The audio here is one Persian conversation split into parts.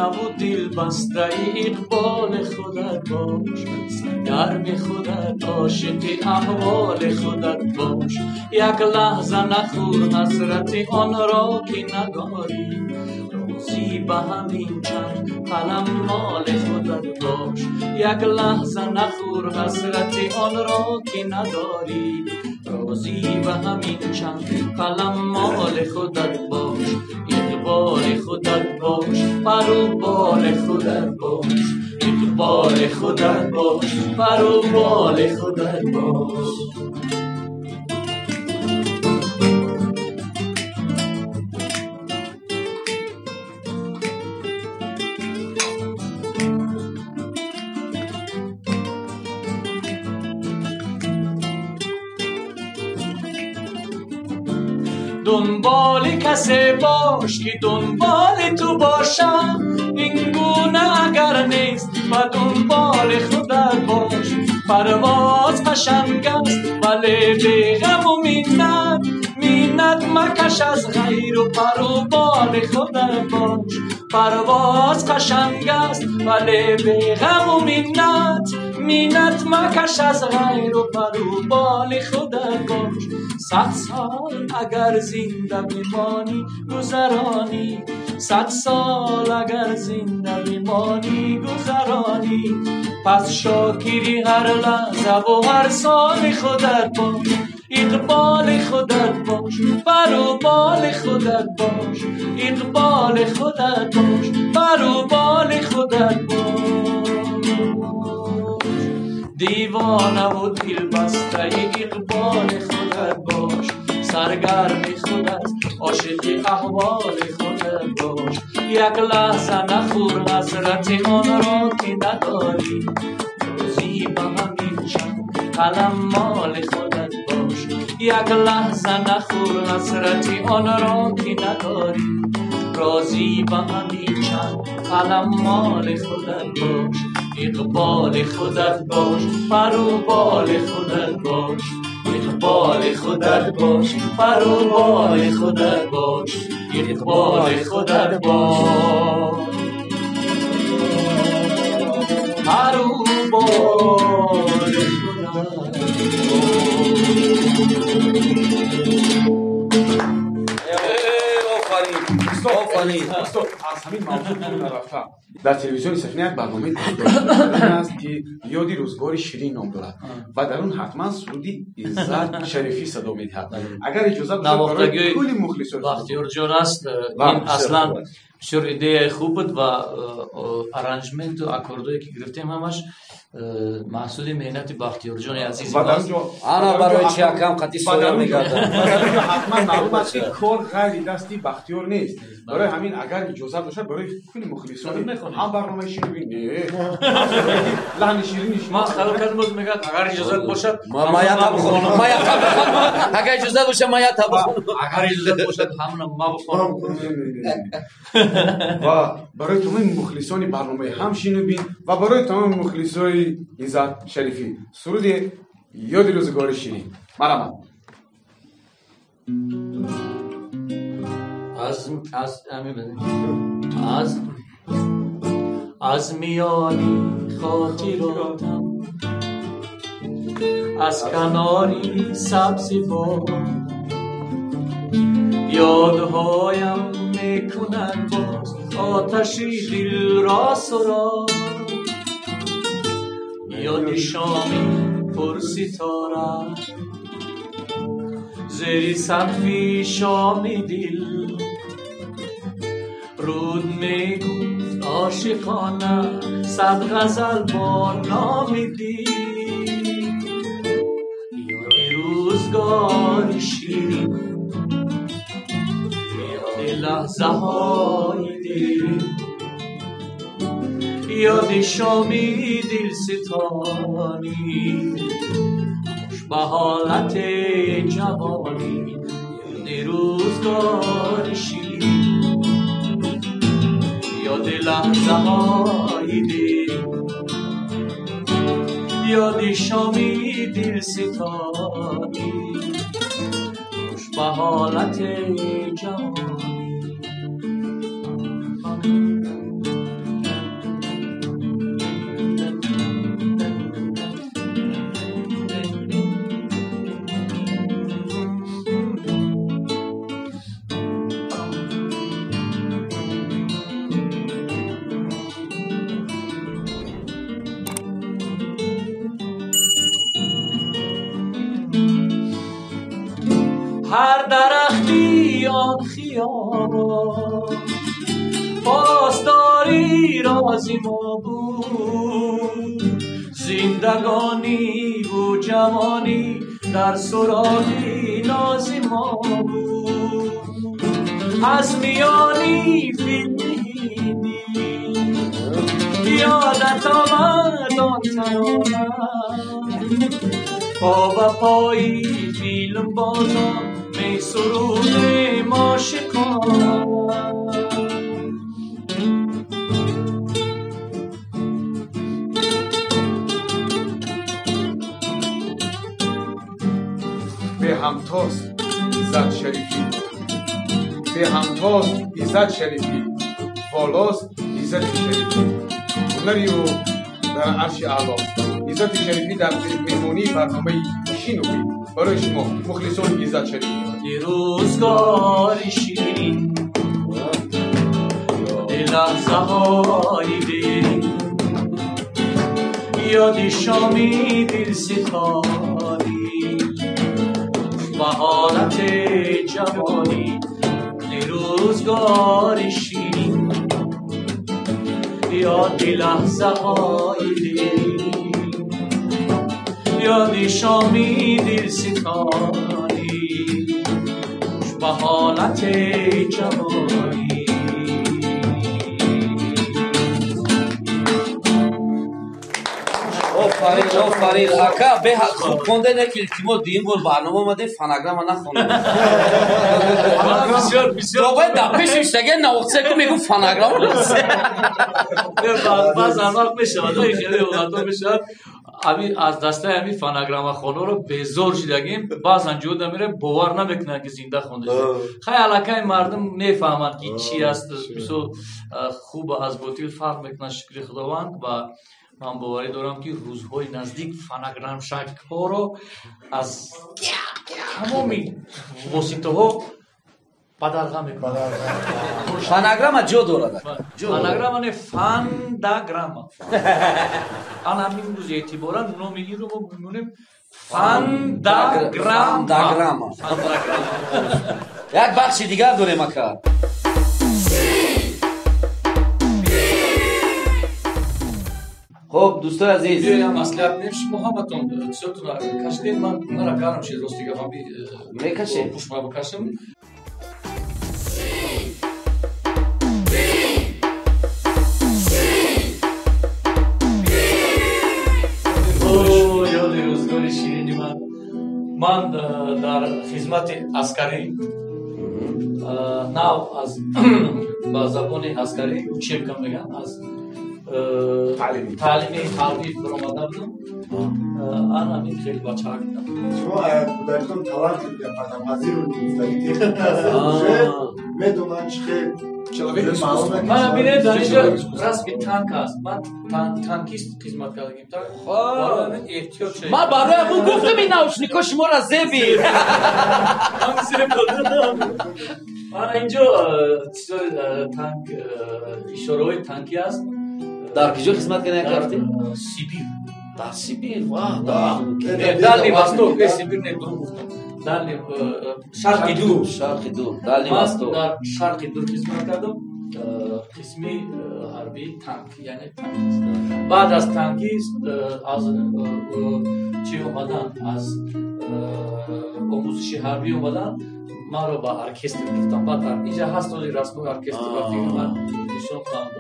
دیوانه و دل بسته اقبال خودت باش، سرگرم خودت عاشق احوال خودت باش. یک لحظه نخور حسرت آن را که نداری، روزی به همین چند قلم مال خودت باش. یک لحظه نخور حسرت آن را که نداری، روزی به همین چند قلم مال خودت باش. اقبال خودت باش، پرو بال خودت باش. اقبال خودت باش، پرو بال خودت باش. دنبال کسی باش که دنبال تو باشم، این گونه اگر نیست و دنبال خودت باش. پرواز قشنگ است ولی بی غم و منت، منت مکش از غیر و پر و بال خودت باش. پرواز قشنگ است ولی بی غم و منت، منت مکش از غیر و پر و بال خودت باش. 100 سال اگر زنده بمانی گذرانی، 100 سال اگر زنده بمانی گذرانی، پس شاکری هر لحظه و هر سال خودت باش. اقبال خودت باش، برو بال خودت باش. اقبال خودت باش، برو بال خودت باش. دیوانه و دل بسته اقبال خودت باش، سرگرم خودت عاشق احوال خودت باش. یک لحظه نخور حسرت آن را که نداری، روزی به همین چند قلم مال خودت باش. یک لحظه نخور حسرت آن را که نداری، راضی به همین چند قلم مال خودت باش. اقبال خودت باش، پرو بال خودت باش. اقبال خودت باش، پرو بال خودت باش. اقبال خودت باش، پرو بال خودت از همین موضوع رفتم در تلویزیون صحنه یک برنامه دیدن است که یادی روزگار شیرین نام دارد و در اون حتما سرودی عزت شریفی صدا میدهد. اگر اجازه بدید برای کل مخلصان بختیار جان است. این اصلا بسیار ایده خوب بود و ارنجمنت و اکوردایی که گرفتیم همش محصول مهنت بختیار جان عزیز است. انا برای چی کم قطعی سوال میگردم. حتما معلوم است که کار غیر دستی بختیار نیست. برای همین اگر اجازه باشه برای کل مخلصان هم برنامه شیرین لحن شیرینش ما خیال کردم باز میگه اگر اجازه باشه ما یا بخونم، ما یا بخونم. اگر اجازه باشه ما یا بخونم. اگر اجازه باشه همون ما بخونم. و برای تمام مخلصان برنامه هم شنوین و برای تمام مخلصان عزت شریفی سرود یاد روزگار شیرین. مرحبا. از میانی خاطراتم، از کناری سبزی بام، یادهایم میکنند باز آتشی دل را سرا. یاد شامی پر ستاره زیر سقفی شامی دل، رود میگفت عاشقانه 100 غزل با نام دل. یاد روزگار شیرین، یاد لحظه های دل، یاد شامی دل ستانی، خوش به حالت جوانی. یاد روزگار شیرین، یاد لحظه های دل، یاد شامی دل ستانی، خوش به حالت جوانی. هر درختی آن خیابان پاسداری رازی ما بود زندگانی و جوانی در سراغی نازی ما بود از میانی فیلمی یادت آمد آن ترانه پا و پایی فیلم بازم می سرود ما شکانه به همتاست ایزد شریفی به همتاست ایزد شریفی بالاست ایزد شریفی هنری و در عرش اعلا ایزد شریفی در مهمانی برنامه شینوی برای شما مخلصان ایزد شریفی روزگاری شیرین لحظه های دیرین یادی شامی دل ستاری و حالت جوانی روزگاری شیرین یادی لحظه های دیرین یادی شامی دل ستاری و حالت جوانی آفرین اکا به خوب خونده نکیل که ما دیم بول برنامه آمده فنگرام نخونده بسیار باید در پیشش دیگه نوقته که میگو فنگرام بلسه بعض وقت میشود خیلی اوقات میشود از دسته همین فنگرام خونه رو به زور شدگیم بعضا جوده میره باور نمیکنه که زنده خونده خیلی علاقه مردم میفهمند که چی است بسیار خوب از باطل فرق میکنه شکر خداوند و من باوری دارم که روزهای نزدیک فنگرام شکل ها رو از تمامی واسطه ها بدرغه میکنه فنگرام جا دارد فنگرام نه فندگرام آن همین روز اعتبارا نامی این رو ما بمونیم فندگرام یک بخش دیگر داریم اکا خب دوستان عزیز یه مسئله نمیشه محمدتون چطورتون کشتید من مرا کارم شد راستی که من میکشه پوش ما بکشم یادی روزگاری شیرینی من در خدمت عسکری نو از با زبان عسکری چیکم میگن از تعلیمی حربی برآمده بودم آن همین خیلی بچه ها بودم شما کودکتون талант می‌دارید وزیر روزگاری تکنیک هست میدونن چه من ببینید در اینجا رسمی تانک است من تانکیست خدمت کردم برای من احتیاط شد من برای همون گفتم این نوشنیکا شما را زبیر من زیر بودم من اینجا تانک اشاره های تانکی است در کجا خدمت کنه کردی؟ سیبیر در سیبیر واه در لیواستوک سیبیر نمیدونم در شرق دور در لیواستوک در شرق دور خدمت کردم قسمی حربی تانک یعنی تانک بعد از تانکی از چی اومدن از آموزش حربی اومدن من رو با ارکستر گرفتم بعد اینجا هست رسم ارکستر و فیلم من نشون خواهم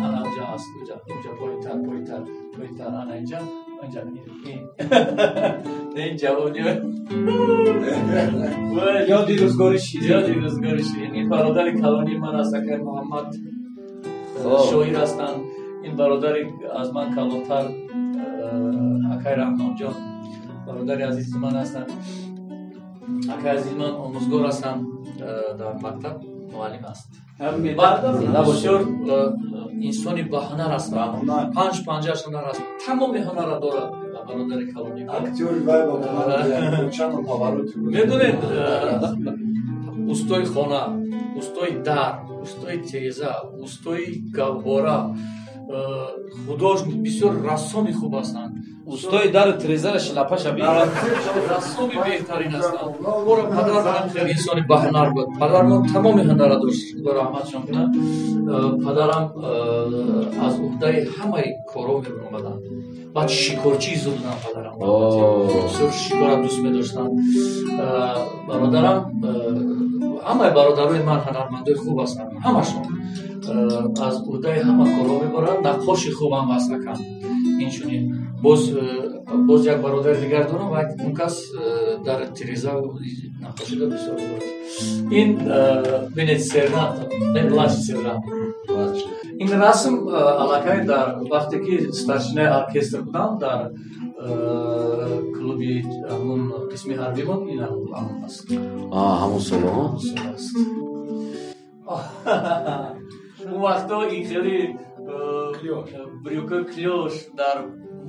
انا اینجا هست اینجا پایتر انا اینجا این جوانی یادی روزگاری شیرین این برادر کلانی من است که محمد شاعر هستند این برادر از من کلانتر اکای رحمان جان برادر عزیز من هستند اکای عزیز من آموزگار هستند در مکتب معلم است بسیار انسانی با هنر است پنجه‌اش هنر است تمام هنر را دارد برادر کلانی اکتوری وای با هنر چند پاورو میدونید اوستای خانه اوستای در اوستای تیزه اوستای گوهره художник бисёр рассоми хуб ҳастанд. устои дару трезара шилапаша бӣ рассоми беҳтарин ҳастанд. бора падарам хеле инсони баҳнар буд. Падарам тамоми ҳунара дошт. Худо раҳматшон кунад. Падарам аз уҳдаи ҳамаи коро меомаданд. баъд шикорчии зуддам падарам. бисёр шикора дӯст медоштанд. бародарам ҳамаи бародарои ман ҳунармандои хуб ҳастанд. ҳамашон аз уҳдаи ҳама коро мебаранд. наққоши хубам ҳаст акам. инчунин боз як бародари дигар дорам ва он кас дар тиреза наққошида бисёр зуд. Ин бинед сернат, меблаш сернат. ин расм аллакай дар вақте ки старшинаи оркестр будам дар клуби ҳамун қисми ҳарбӣ буд, ин ҳамун аст. ҳамун солҳо аст. اون وقتا این خیلی بریوکه کلیوش در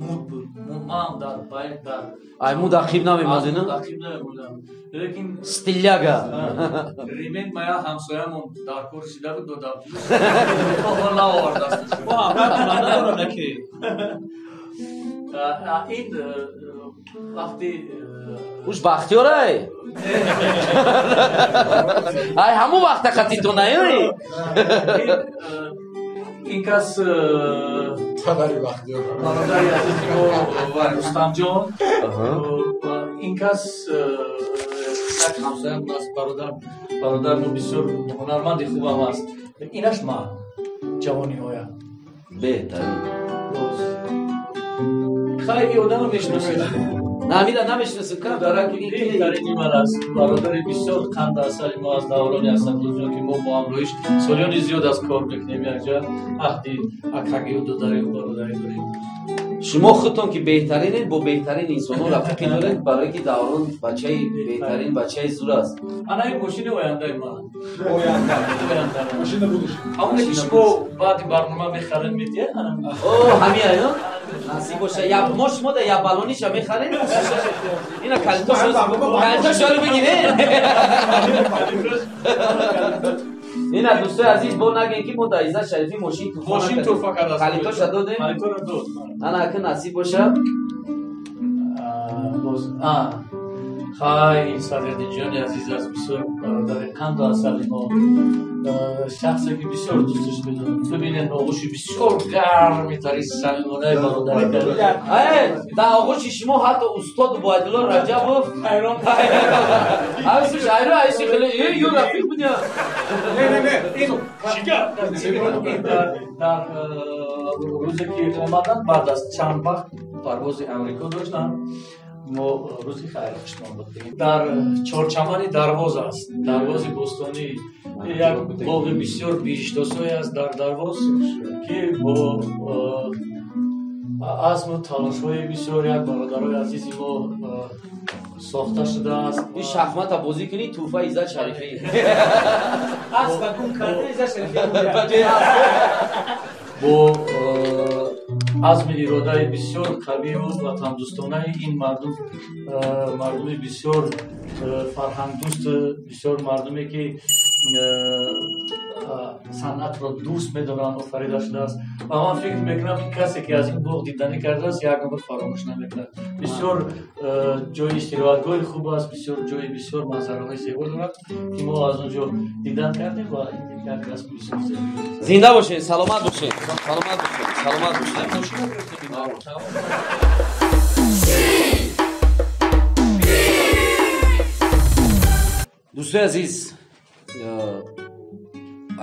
مود بود. من در باید در ай му дақиб намемазӣ на دقیق نبودم. لیکن стиляга ریمین مایا همسایمون در کور شده بود دادم. آقا ناورد است. ندارم نکی این وقتی хушбахтиёр ай ай ҳамун вақта қатиту наёи این کس پدری وقتی برادری عزیزی و رستمجان این کس یک همسایم است برادر ما بسیار هنرمند خوبم است اینش من جوانی هایم беҳтарин خیلی آدم میشناسم намида намешинасӣ ка بهترین من است برادر بسیار قند اصلی ما از دورانی اسدالله که ما با همراهیش سالیان زیاد از کار میکنیم یکجا عهدی اکاگی و داداری و برادری داریم шумо худтон ки беҳтаринед бо беҳтарин инсонҳо рафиқӣ доред барое ки даврон бачаи беҳтарин бачаи зур аст ана ин мошини ояндаи ман машина будеш ҳамоне ки шумо баъди барнома мехаред медиҳед ҳамин айно насиб боша мо шумо да ябалониша мехаред ина калитошаро бигиред ина дӯстои азиз бо нагем ки мо да Иззат Шарифӣ мошин туҳфа кардааст калитоша додем ана ака насиб боша خیلی صدرالدین عزیز است بسیار برادر قند و اصلی ما شخصی که بسیار دوستش بدارم ببینید آغوشی بسیار گرمی تری صمیمانه برادری دارد در آغوش شما حتی استاد بایدالله رجبوف حیران حیثش حیران حیثی خیلی یه رفیق بودیم نه اینو شکر در روزی که آمدن بعد از چند وقت پرواز امریکا داشتن ما روزی خیلی خوشمان بودیم در چهارچمن درواز است درواز بوستانی یک باغ بسیار بیشتاسوی است در درواز که با عزم و تلاش‌های بسیار یک برادرای عزیزی ما ساخته شده است این شахмата بازی کنی توفه عزت شریفی اصلا کن کرده عزت شریفی با عزم اراده بسیار قوی بود و تندوستانه این مردم بسیار فرهنگ دوست بسیار مردمی که صنعت را دوست می‌دارند آفریده شده است و من فکر میکنم این کسی که از این باغ دیدنی کرده است یک نفر فراموش نمیکنه بسیار جای استراحتگاه خوب است بسیار جای بسیار منظره‌های زیبا دارد که ما از اونجا دیدن کردیم و این یک رسم بسیار زیبا زنده باشین سلامت باشین سلامت باشین دوستای عزیز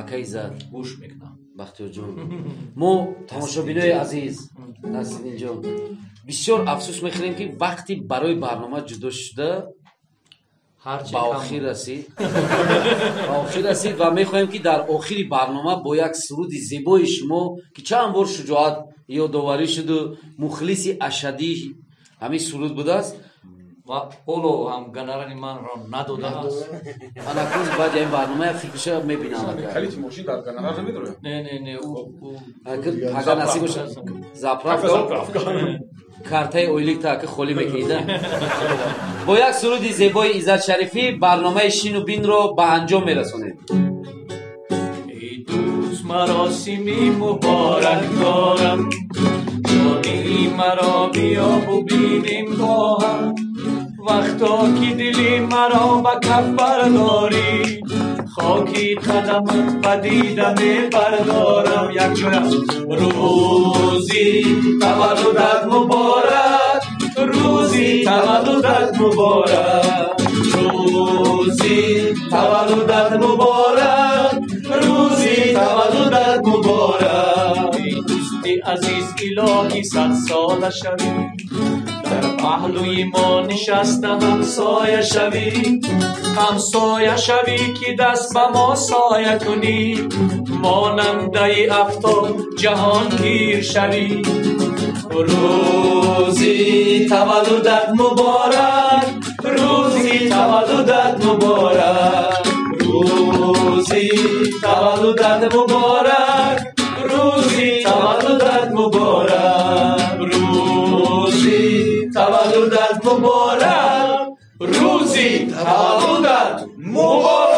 ака Иззат گوش میکنم бахтиёр ҷон мо тамошобинои азиз насриддинҷон бисёр афсӯс мехӯрем ки вақти барои барнома ҷудо шуда ба охир расид ва мехоҳем ки дар охири барнома бо як суруди зебои шумо ки чанд бор шуҷоат ёдоварӣ шуду мухлиси ашадӣ ҳамин суруд будааст و اولو هم گنرانی من را نداده است من اکنون باید این برنامه فکرشه میبینم کلیت ماشین در گنرال نمیداره نه او اگر نصیب باشه زاپراف کارتای اویلیک تا که خالی میکنیده با یک سرودی زیبای عزت شریفی برنامه شین و بین رو به انجام میرسونید ای دوست مراسمی مبارک دارم شادی مرا بیا و بینیم با هم وقتا که دلی مرا به کف برداری خاکی قدمت بدیدم بردارم یک جویا روزی تولدت مبارک روزی تولدت مبارک روزی تولدت مبارک روزی تولدت مبارک دوستی عزیز الهی 100 ساله شوی در پهلوی ما نشسته همسایه شوی همسایه شوی که دست به ما سایه کنی ماننده آفتاب جهان گیر شوی روزی تولدت مبارک روزی تولدت مبارک روزی تولدت مبارک روزی تولدت مبارک روزی تولدت مبارک روزی تولدت مبارک.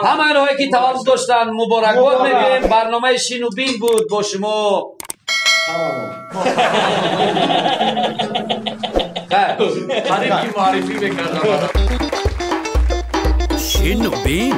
همه اینهایی که تولد داشتن مبارکباد میگیم. برنامه شین و بین بود با شما. حریف که معرفی بکردم. شین و بین